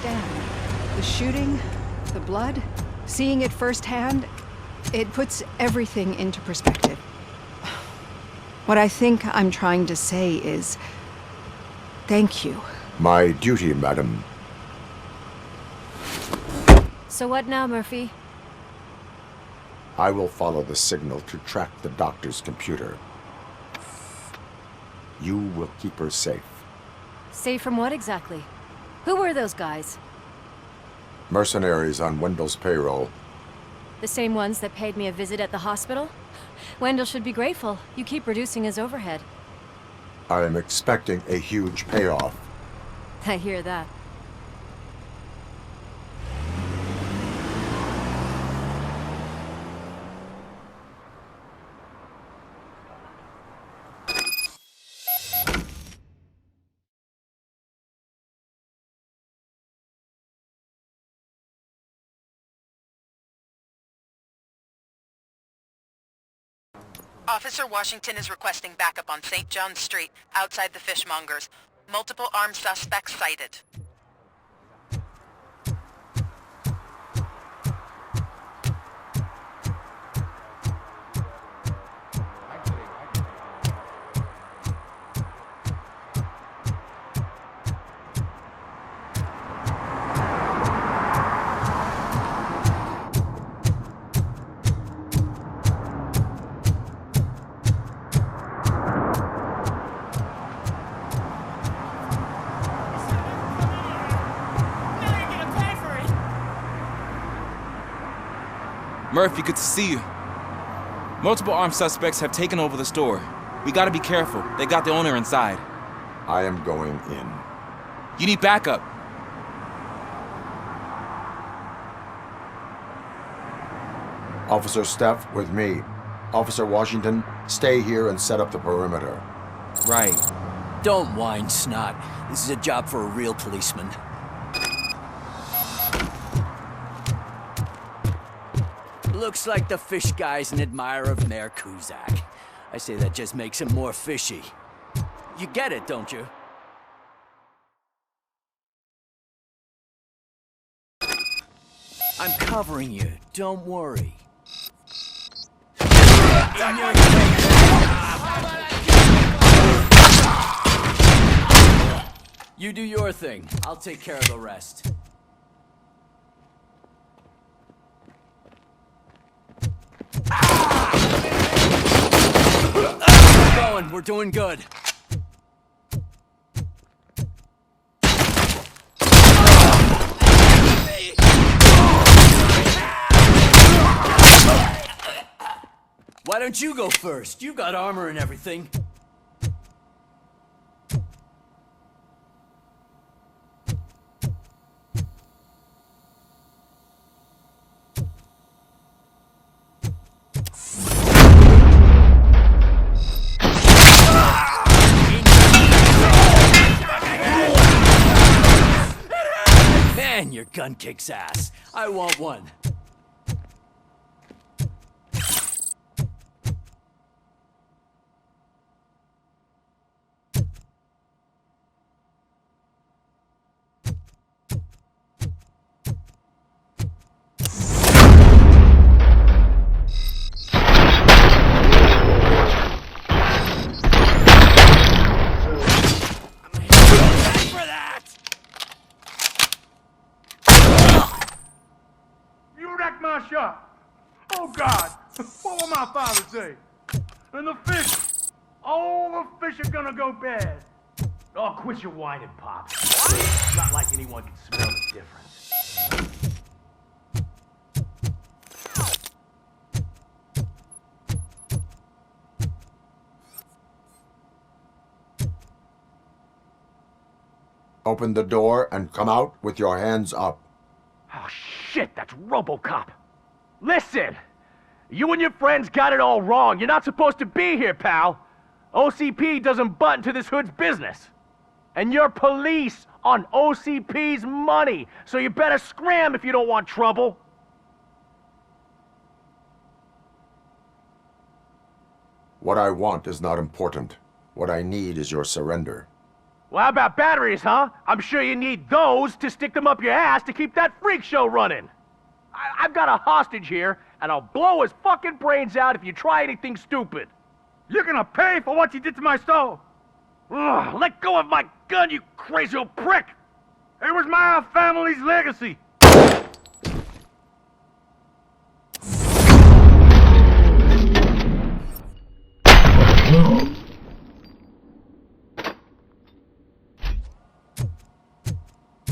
understand. The shooting, the blood, seeing it firsthand, it puts everything into perspective. What I think I'm trying to say is, thank you. My duty, madam. So what now, Murphy? I will follow the signal to track the doctor's computer. You will keep her safe. Safe from what exactly? Who were those guys? Mercenaries on Wendell's payroll. The same ones that paid me a visit at the hospital? Wendell should be grateful. You keep reducing his overhead. I am expecting a huge payoff. I hear that. Officer Washington is requesting backup on St. John's Street, outside the fishmongers. Multiple armed suspects sighted. Murphy, good to see you. Multiple armed suspects have taken over the store. We gotta be careful. They got the owner inside. I am going in. You need backup. Officer Steph, with me. Officer Washington, stay here and set up the perimeter. Right. Don't whine, Snot. This is a job for a real policeman. Looks like the fish guy's an admirer of Mayor Kuzak. I say that just makes him more fishy. You get it, don't you? I'm covering you, don't worry. You do your thing. I'll take care of the rest. Keep going. We're doing good. Why don't you go first? You got armor and everything. Man, your gun kicks ass. I want one. Shop. Oh God, what will my father say? And the fish, all the fish are gonna go bad. Oh, quit your whining, Pop. It's not like anyone can smell the difference. Open the door and come out with your hands up. Oh shit, that's Robocop. Listen, you and your friends got it all wrong. You're not supposed to be here, pal. OCP doesn't butt into this hood's business. And you're police on OCP's money, so you better scram if you don't want trouble. What I want is not important. What I need is your surrender. Well, how about batteries, huh? I'm sure you need those to stick them up your ass to keep that freak show running. I've got a hostage here, and I'll blow his fucking brains out if you try anything stupid. You're gonna pay for what you did to my stove! Ugh, let go of my gun, you crazy old prick! It was my family's legacy!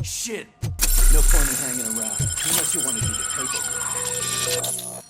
Shit! No point in hanging around, unless you want to do the paperwork.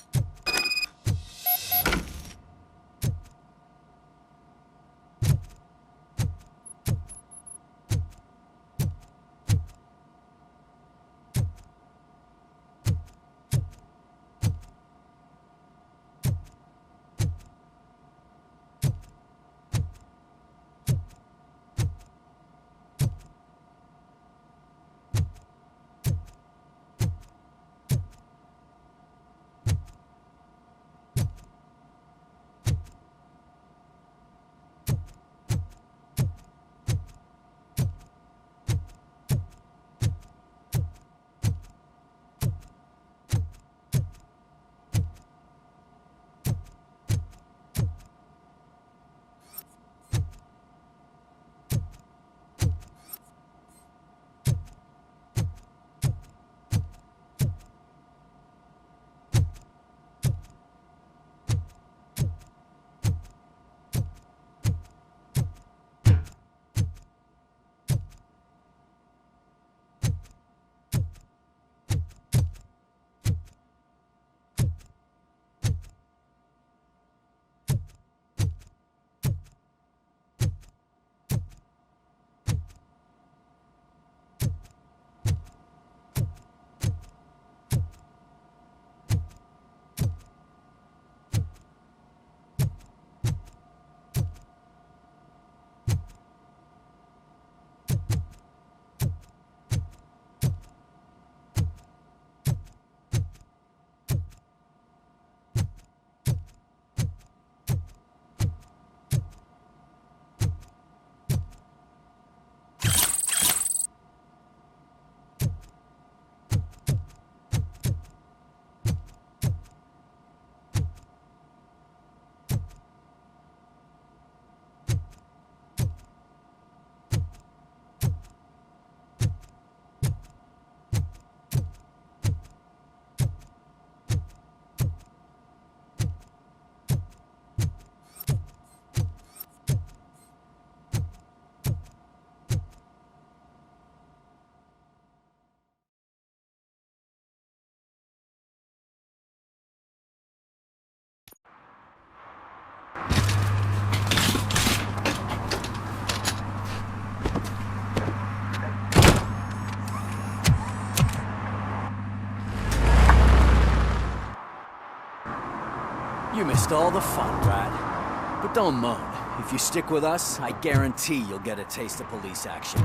You missed all the fun, Brad. But don't moan. If you stick with us, I guarantee you'll get a taste of police action.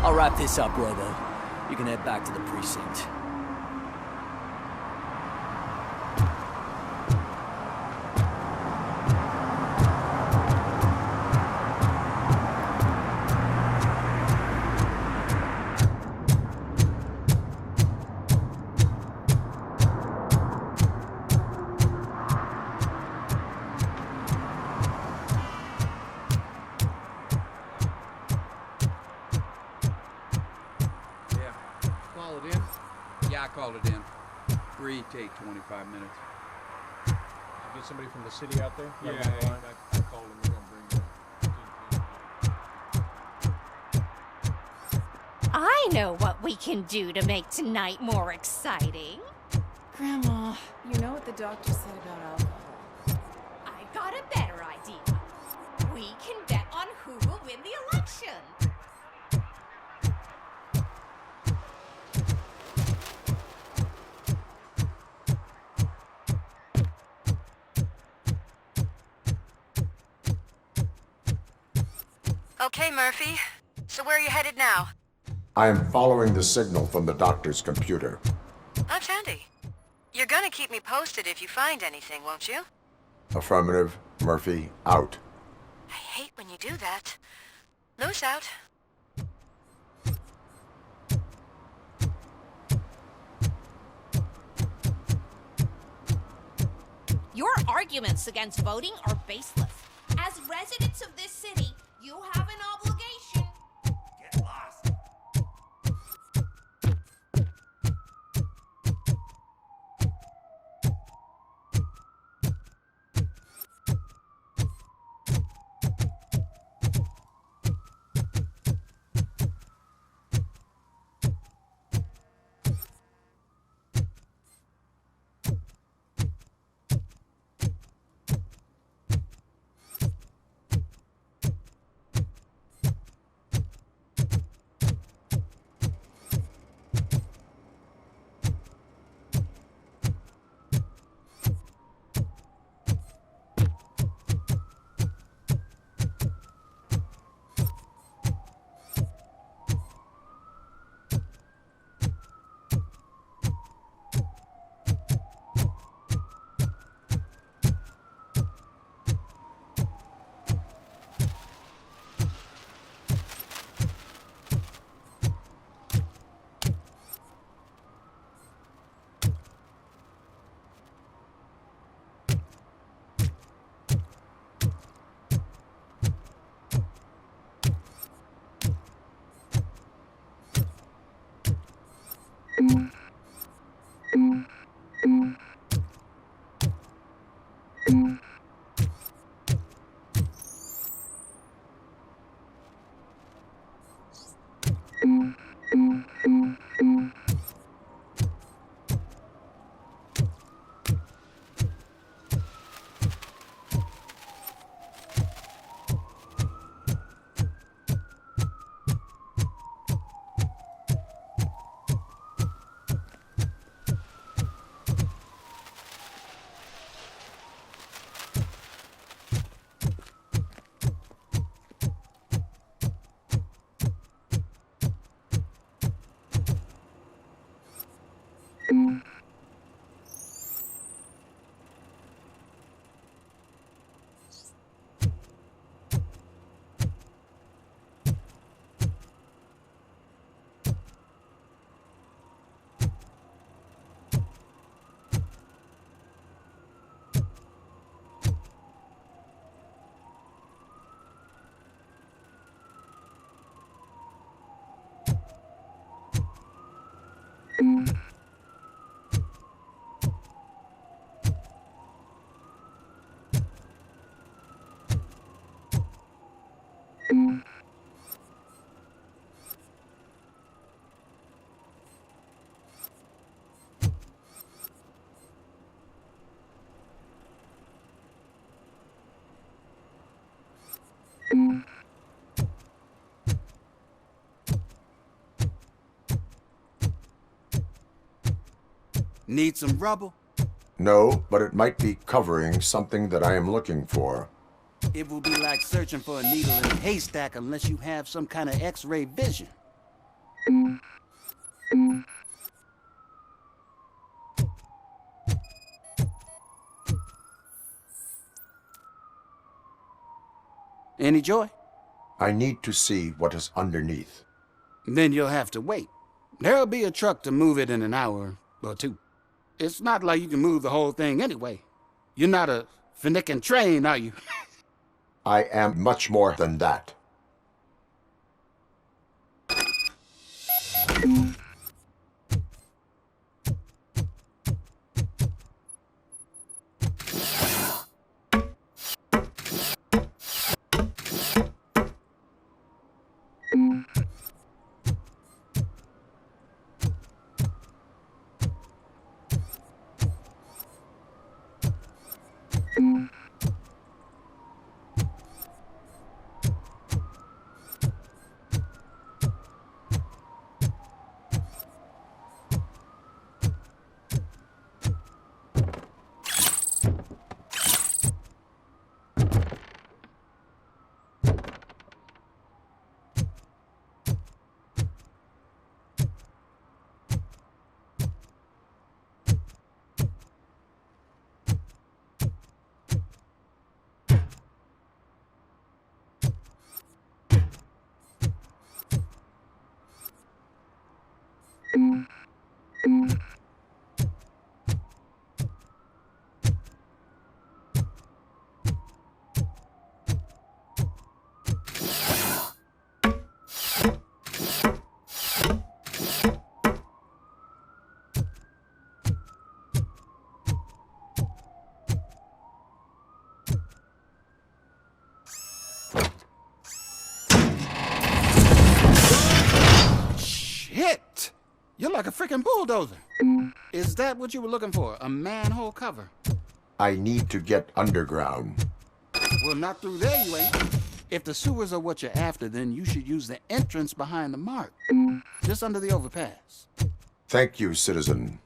I'll wrap this up, Robo. You can head back to the precinct. I called it in. Free take 25 minutes. Did you get somebody from the city out there? Yeah, I called him. We're gonna bring I know what we can do to make tonight more exciting. Grandma, you know what the doctor said about alcohol. I got a better idea. We can bet on who will win the election. Okay, Murphy. So where are you headed now? I am following the signal from the doctor's computer. That's handy. You're gonna keep me posted if you find anything, won't you? Affirmative. Murphy, out. I hate when you do that. Loose out. Your arguments against voting are baseless. As residents of this city, you have an obligation. Get lost. Need some rubble? No, but it might be covering something that I am looking for. It will be like searching for a needle in a haystack unless you have some kind of X-ray vision. Any joy? I need to see what is underneath. Then you'll have to wait. There'll be a truck to move it in an hour or two. It's not like you can move the whole thing anyway. You're not a finicking train, are you? I am much more than that. You're like a freaking bulldozer. Is that what you were looking for? A manhole cover? I need to get underground. Well, not through there, you ain't. If the sewers are what you're after, then you should use the entrance behind the mark. Just under the overpass. Thank you, citizen.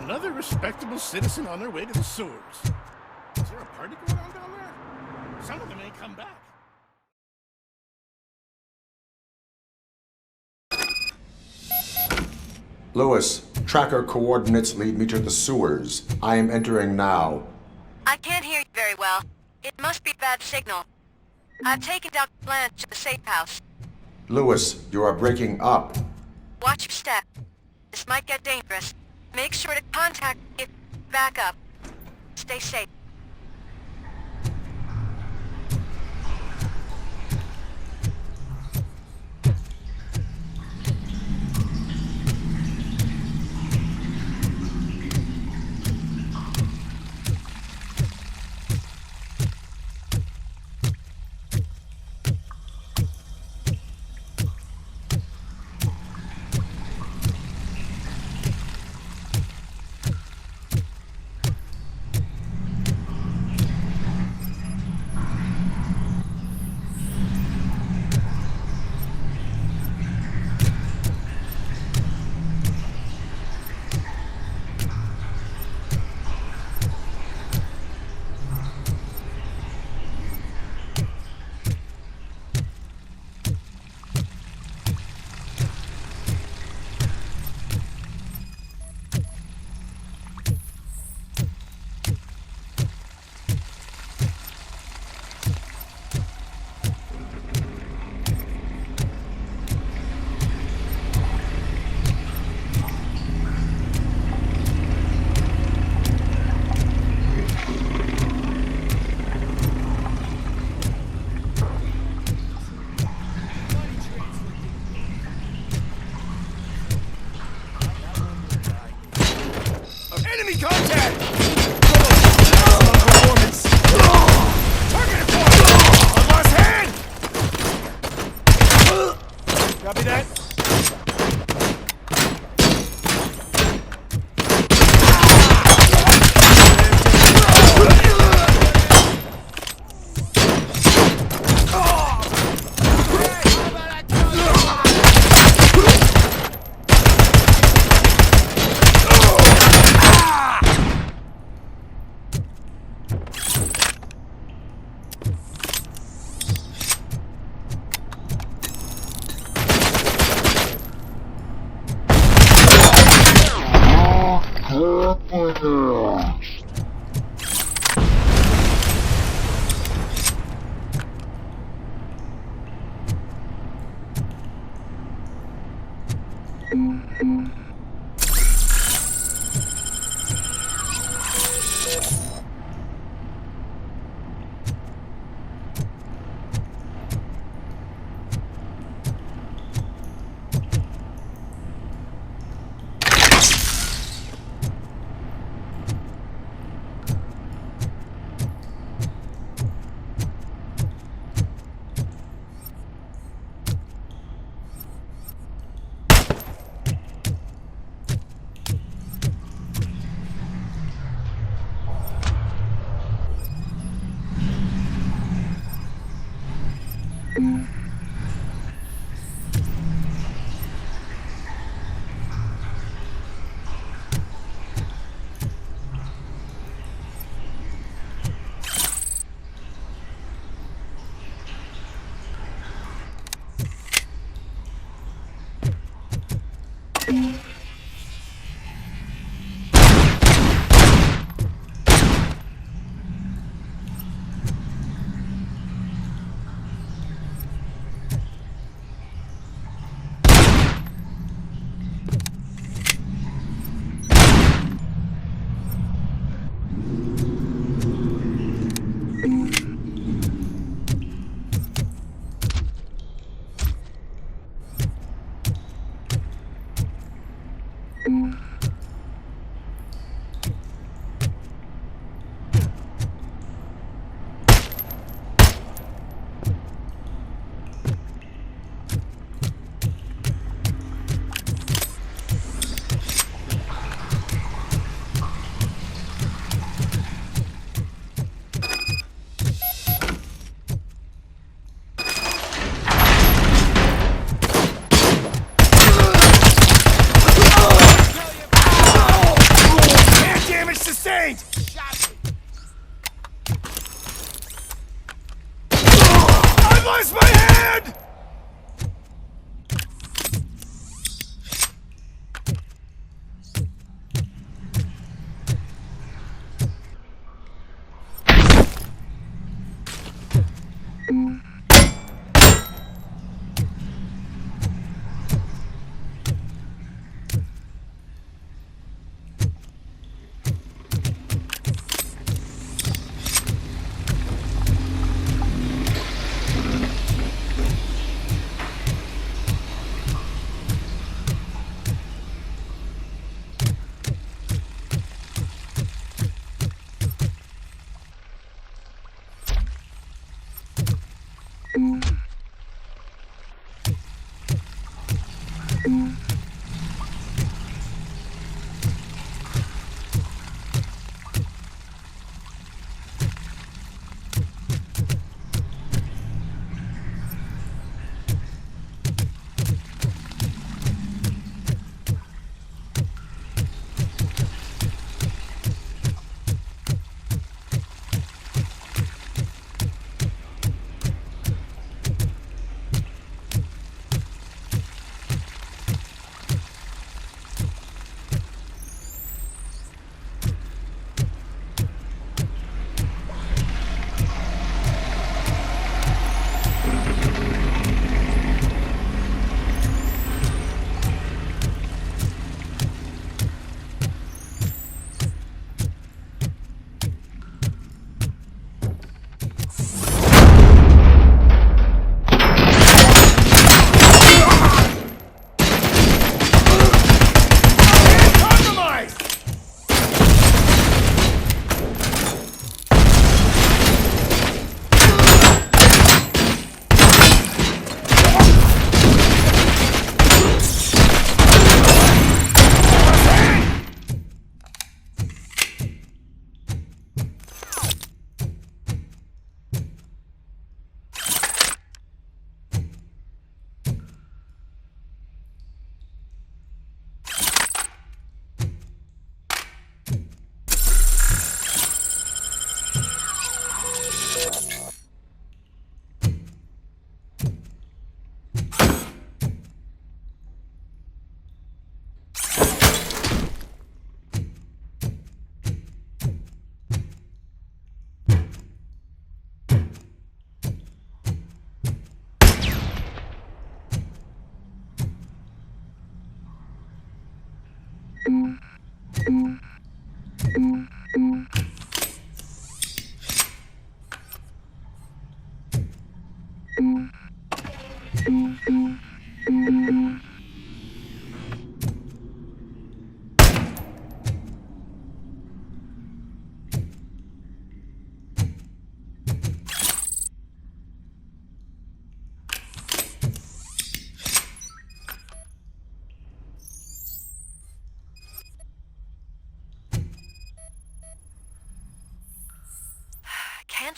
Another respectable citizen on their way to the sewers. Is there a party going on down there? Some of them ain't come back. Lewis, tracker coordinates lead me to the sewers. I am entering now. I can't hear you very well. It must be a bad signal. I've taken Dr. Blanche to the safe house. Lewis, you are breaking up. Watch your step. This might get dangerous. Make sure to contact me if back up. Stay safe. Enemy contact! Target acquired! I lost hand! Copy that.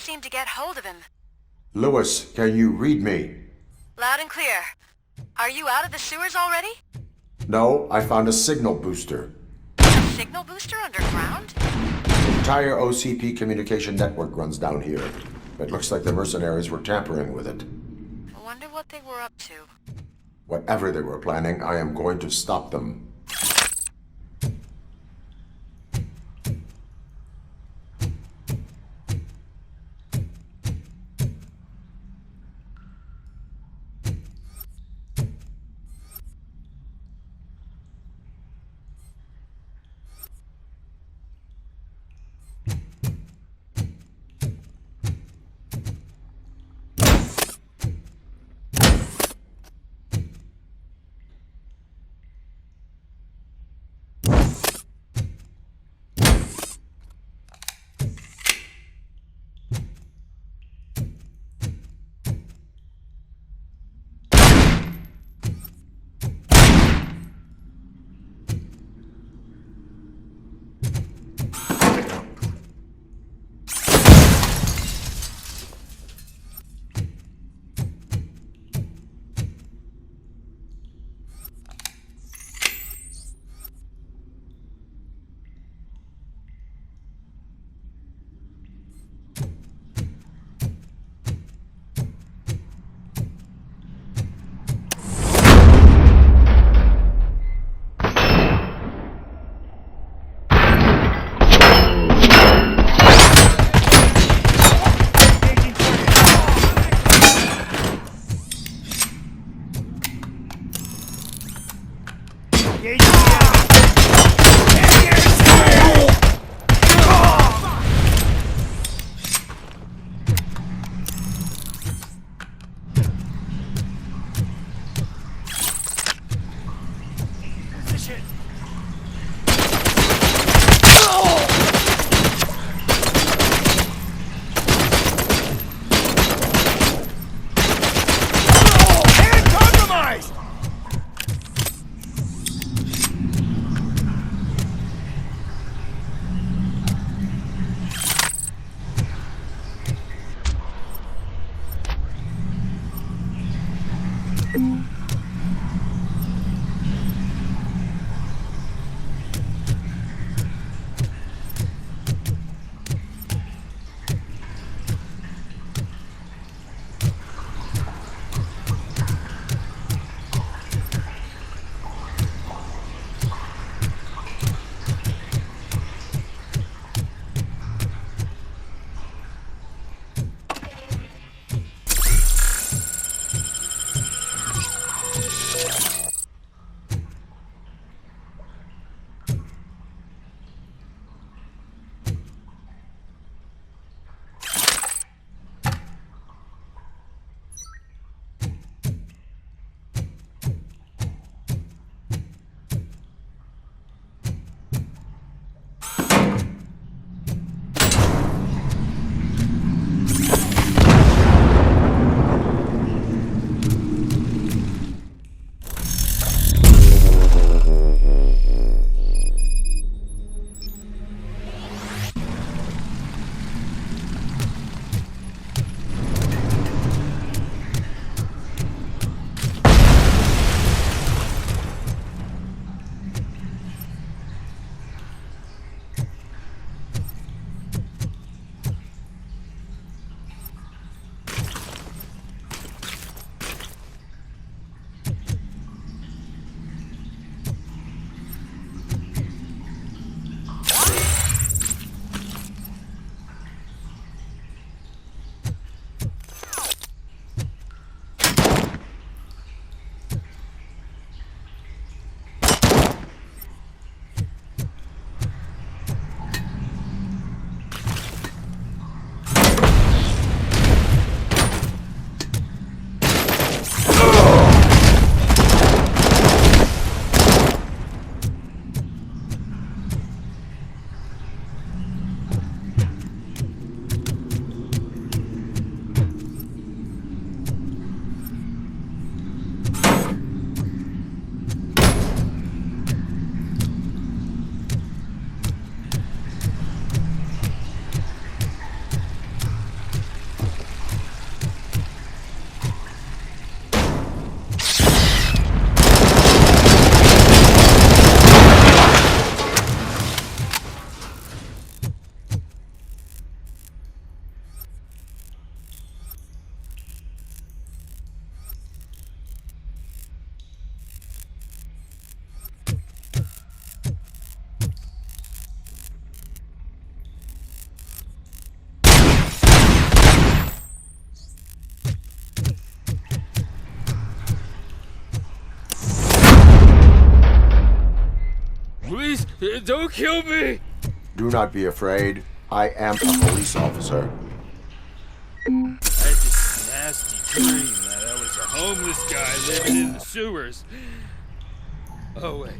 seem to get hold of him. Lewis, can you read me? Loud and clear. Are you out of the sewers already? No, I found a signal booster. A signal booster underground? The entire OCP communication network runs down here. It looks like the mercenaries were tampering with it. I wonder what they were up to. Whatever they were planning, I am going to stop them. Don't kill me! Do not be afraid. I am a police officer. I had this nasty dream that I was a homeless guy living in the sewers. Oh, wait.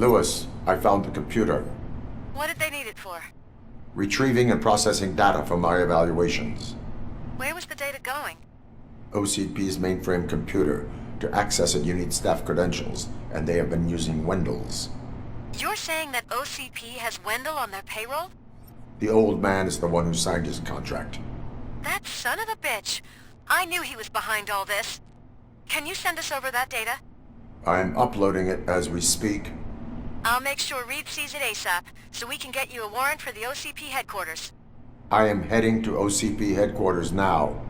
Lewis, I found the computer. What did they need it for? Retrieving and processing data from my evaluations. Where was the data going? OCP's mainframe computer. To access it, you need staff credentials, and they have been using Wendell's. You're saying that OCP has Wendell on their payroll? The old man is the one who signed his contract. That son of a bitch. I knew he was behind all this. Can you send us over that data? I'm uploading it as we speak. I'll make sure Reed sees it ASAP, so we can get you a warrant for the OCP headquarters. I am heading to OCP headquarters now.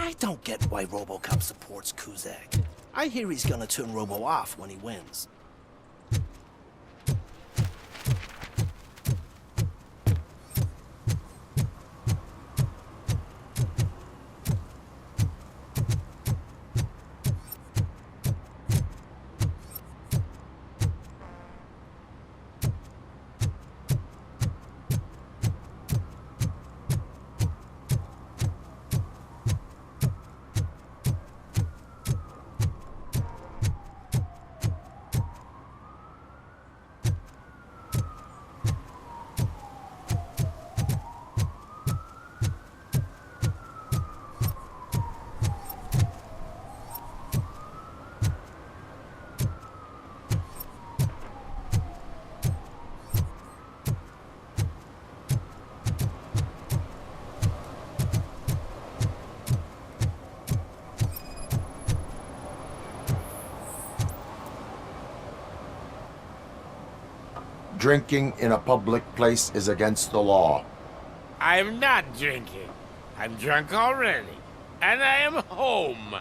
I don't get why Robocop supports Kuzak. I hear he's gonna turn Robo off when he wins. Drinking in a public place is against the law. I'm not drinking. I'm drunk already. And I am home.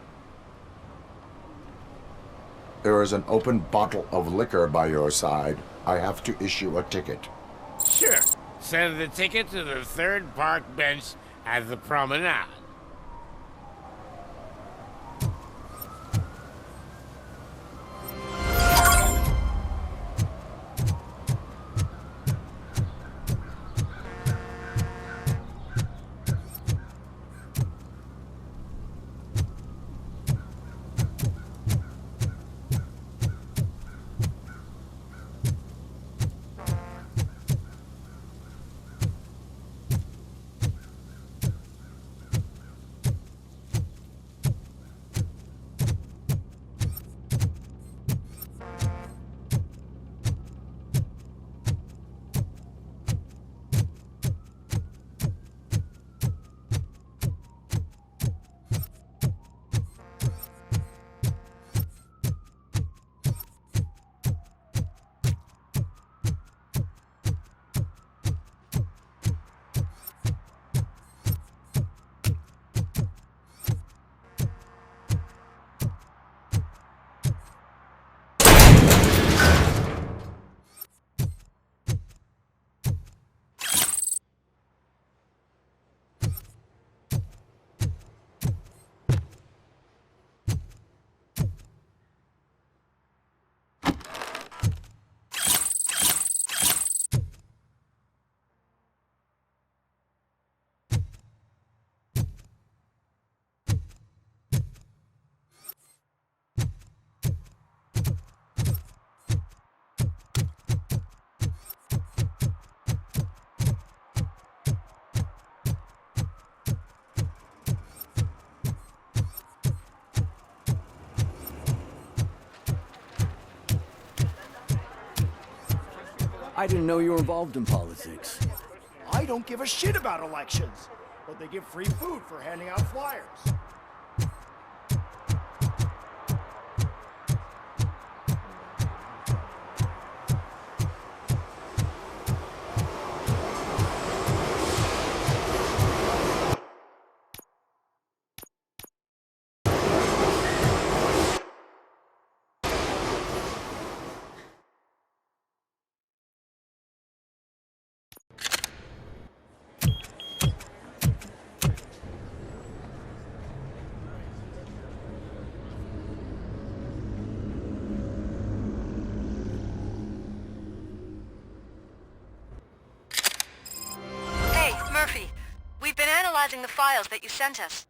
There is an open bottle of liquor by your side. I have to issue a ticket. Sure. Send the ticket to the third park bench at the promenade. I didn't know you were involved in politics. I don't give a shit about elections, but they give free food for handing out flyers. Murphy, we've been analyzing the files that you sent us.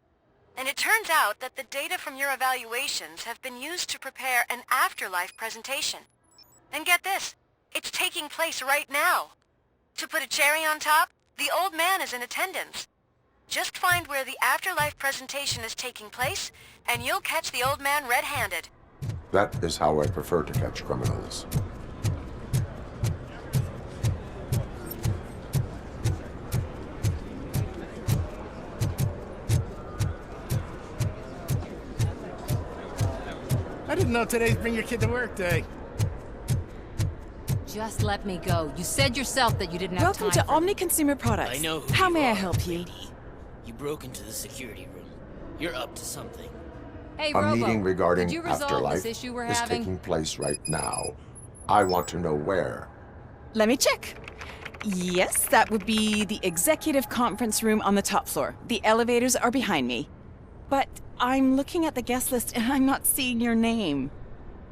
And it turns out that the data from your evaluations have been used to prepare an afterlife presentation. And get this, it's taking place right now. To put a cherry on top, the old man is in attendance. Just find where the afterlife presentation is taking place, and you'll catch the old man red-handed. That is how I prefer to catch criminals. I didn't know today's Bring Your Kid to Work Day. Just let me go. You said yourself that you didn't have Welcome time to Omni Consumer Products. I know who How you may I are, help you? lady. You broke into the security room. You're up to something. Hey, A meeting regarding could you resolve afterlife this issue we're is having? taking place right now. I want to know where. Let me check. Yes, that would be the executive conference room on the top floor. The elevators are behind me. But I'm looking at the guest list and I'm not seeing your name.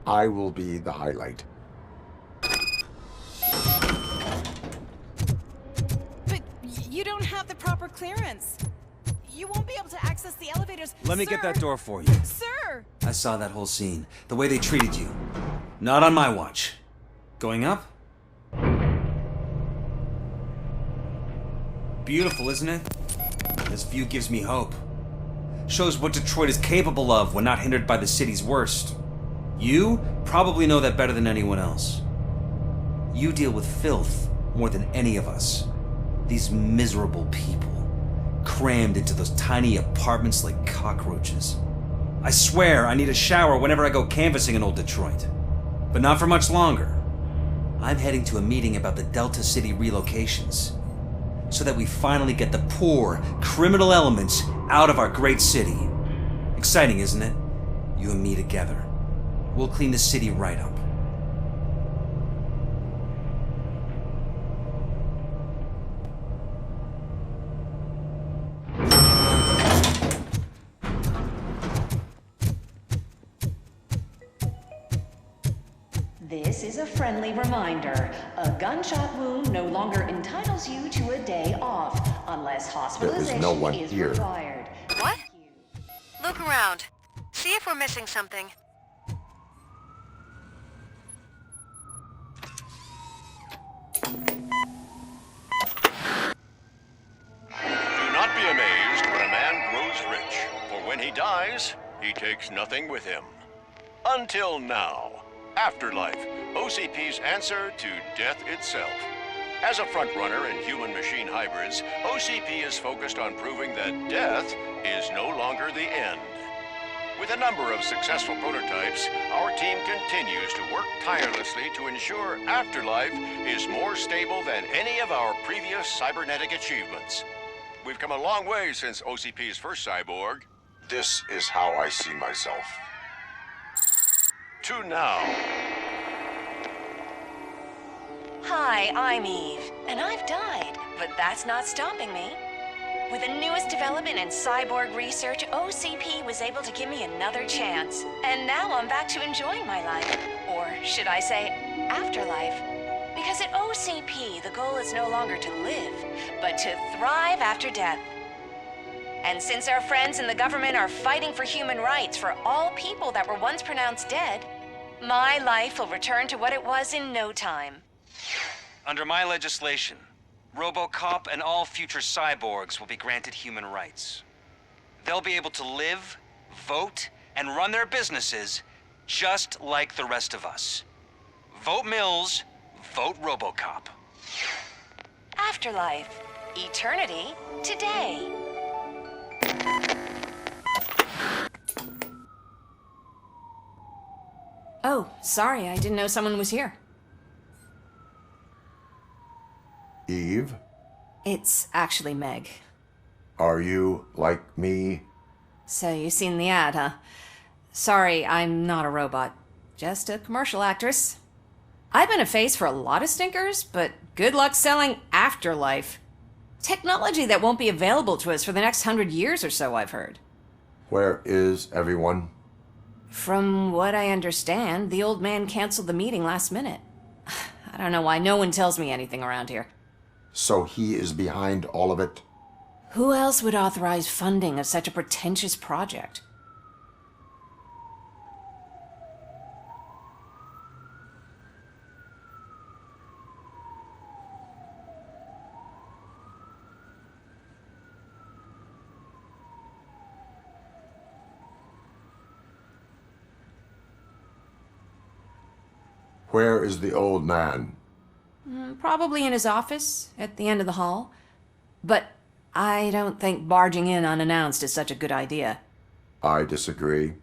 I will be the highlight. But you don't have the proper clearance. You won't be able to access the elevators. Let me Sir! get that door for you. Sir! I saw that whole scene. The way they treated you. Not on my watch. Going up? Beautiful, isn't it? This view gives me hope. Shows what Detroit is capable of when not hindered by the city's worst. You probably know that better than anyone else. You deal with filth more than any of us. These miserable people, crammed into those tiny apartments like cockroaches. I swear I need a shower whenever I go canvassing in old Detroit. But not for much longer. I'm heading to a meeting about the Delta City relocations, so that we finally get the poor, criminal elements out of our great city. Exciting, isn't it? You and me together. We'll clean the city right up. This is a friendly reminder. A gunshot wound no longer entitles you to a day off, unless hospitalization no one is here. required. What? Look around. See if we're missing something. Do not be amazed when a man grows rich, for when he dies, he takes nothing with him. Until now. Afterlife, OCP's answer to death itself. As a frontrunner in human-machine hybrids, OCP is focused on proving that death is no longer the end. With a number of successful prototypes, our team continues to work tirelessly to ensure Afterlife is more stable than any of our previous cybernetic achievements. We've come a long way since OCP's first cyborg. This is how I see myself. To now. Hi, I'm Eve, and I've died, but that's not stopping me. With the newest development in cyborg research, OCP was able to give me another chance. And now I'm back to enjoying my life. Or should I say, afterlife. Because at OCP, the goal is no longer to live, but to thrive after death. And since our friends in the government are fighting for human rights for all people that were once pronounced dead, my life will return to what it was in no time. Under my legislation, Robocop and all future cyborgs will be granted human rights. They'll be able to live, vote, and run their businesses just like the rest of us. Vote mills, Vote Robocop. Afterlife. Eternity. Today. Oh, sorry, I didn't know someone was here. Eve, It's actually Meg. are you like me? So you seen the ad, huh? Sorry, I'm not a robot. Just a commercial actress. I've been a face for a lot of stinkers, but good luck selling Afterlife. Technology that won't be available to us for the next 100 years or so, I've heard. Where is everyone? From what I understand, the old man canceled the meeting last minute. I don't know why no one tells me anything around here. So he is behind all of it? Who else would authorize funding of such a pretentious project? Where is the old man? Probably in his office, at the end of the hall. But I don't think barging in unannounced is such a good idea. I disagree.